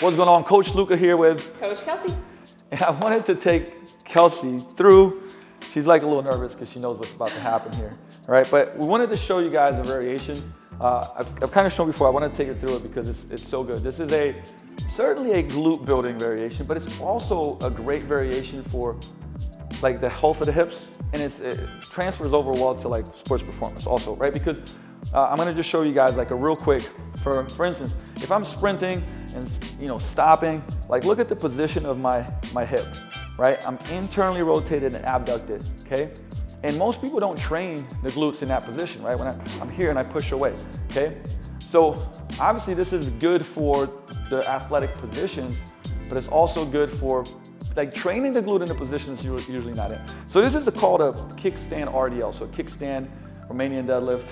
What's going on? Coach Luca here with Coach Kelsey. And I wanted to take Kelsey through, she's like a little nervous because she knows what's about to happen here, all right? But we wanted to show you guys a variation. I've kind of shown before, I want to take you through it because it's so good. This is certainly a glute building variation, but it's also a great variation for like the health of the hips, and it transfers over well to like sports performance also, right? Because I'm gonna just show you guys like a real quick, for instance, if I'm sprinting and stopping, like look at the position of my hip, right? I'm internally rotated and abducted, okay? And most people don't train the glutes in that position, right? When I'm here and I push away, okay? So obviously this is good for the athletic positions, but it's also good for like training the glute in the positions you're usually not in. So this is called a Kickstand RDL, so a kickstand Romanian deadlift.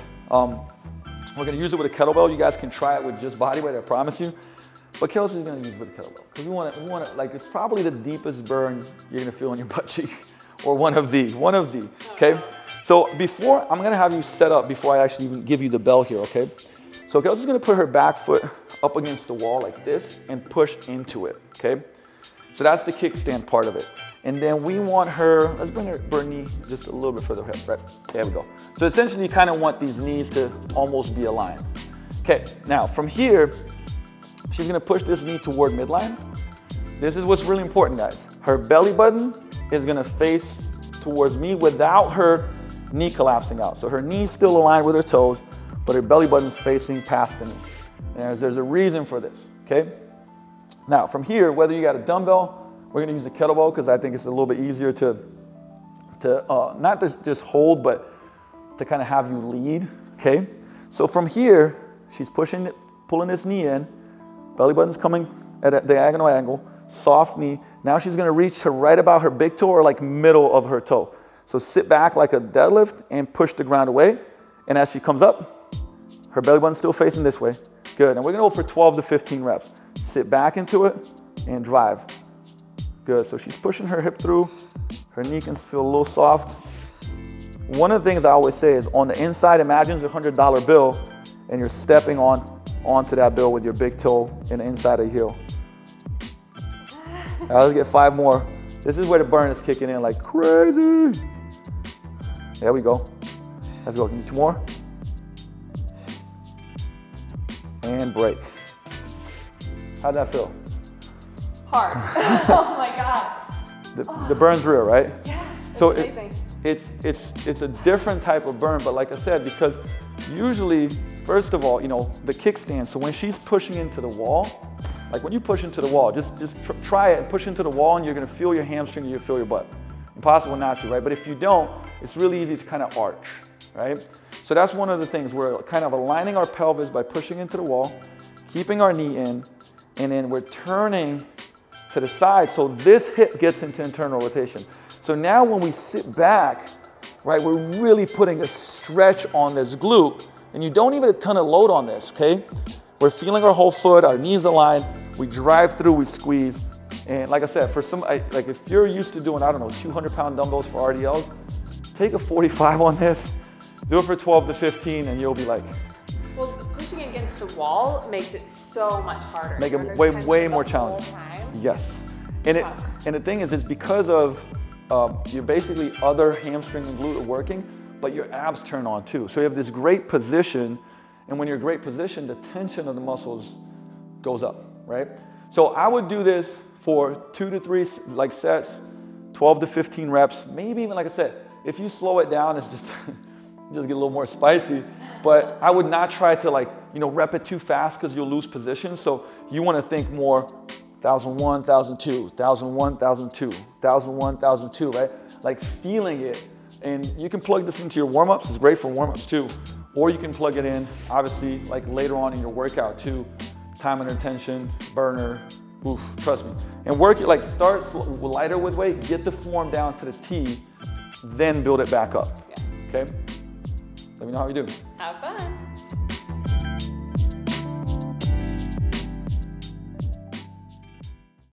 We're gonna use it with a kettlebell. You guys can try it with just body weight, I promise you. But Kelsey's gonna use it with a kettlebell because we want to, like, it's probably the deepest burn you're gonna feel in your butt cheek, or one of the, okay? So before, I'm gonna have you set up before I actually even give you the bell here, okay? So Kelsey's gonna put her back foot up against the wall like this and push into it, okay? So that's the kickstand part of it. And then we want her, let's bring her knee just a little bit further ahead, right? There we go. So essentially you kind of want these knees to almost be aligned. Okay, now from here, she's gonna push this knee toward midline. This is what's really important, guys. Her belly button is gonna face towards me without her knee collapsing out. So her knee's still aligned with her toes, but her belly button's facing past the knee. And there's a reason for this, okay? Now, from here, whether you got a dumbbell, we're gonna use a kettlebell because I think it's a little bit easier to not just hold, but to kind of have you lead, okay? So from here, she's pulling this knee in, belly button's coming at a diagonal angle, soft knee. Now she's gonna reach to right about her big toe or like middle of her toe. So sit back like a deadlift and push the ground away. And as she comes up, her belly button's still facing this way. Good, and we're gonna go for 12 to 15 reps. Sit back into it and drive. Good, so she's pushing her hip through. Her knee can feel a little soft. One of the things I always say is on the inside, imagine it's a $100 bill and you're stepping onto that bill with your big toe in the inside of your heel. All right, let's get 5 more. This is where the burn is kicking in like crazy. There we go. Let's go, can you 2 more? And break. How'd that feel? Hard. Oh my gosh. The burn's real, right? Yeah, it's so amazing. It's a different type of burn, but like I said, because usually, first of all, the kickstand, so when she's pushing into the wall, like when you push into the wall, just try it and push into the wall and you're gonna feel your hamstring and you feel your butt. Impossible not to, right? But if you don't, it's really easy to kind of arch, right? So that's one of the things. We're kind of aligning our pelvis by pushing into the wall, keeping our knee in, and then we're turning to the side so this hip gets into internal rotation. So now when we sit back, right, we're really putting a stretch on this glute, and you don't even a ton of load on this, okay? We're feeling our whole foot, our knees aligned, we drive through, we squeeze. And like I said, for like if you're used to doing, I don't know, 200-pound dumbbells for RDLs, take a 45 on this, do it for 12 to 15, and you'll be like. Well, pushing against the wall makes it so much harder. Make it way more challenging. Yes. And the thing is, it's because of your basically other hamstring and glute are working, but your abs turn on too. So you have this great position, and when you're in great position, the tension of the muscles goes up, right? So I would do this for 2 to 3 like sets, 12 to 15 reps, maybe even, like I said, if you slow it down, it's just get a little more spicy, but I would not try to rep it too fast because you'll lose position. So you want to think more 1,001, 1,002, 1,001, 1,002, 1,001, 1,002, right? Like feeling it. And you can plug this into your warm-ups. It's great for warm-ups too. Or you can plug it in, obviously, like later on in your workout too. Time under tension, burner, oof, trust me. And work it, like start lighter with weight, get the form down to the T, then build it back up, okay? Let me know how you do. Have fun.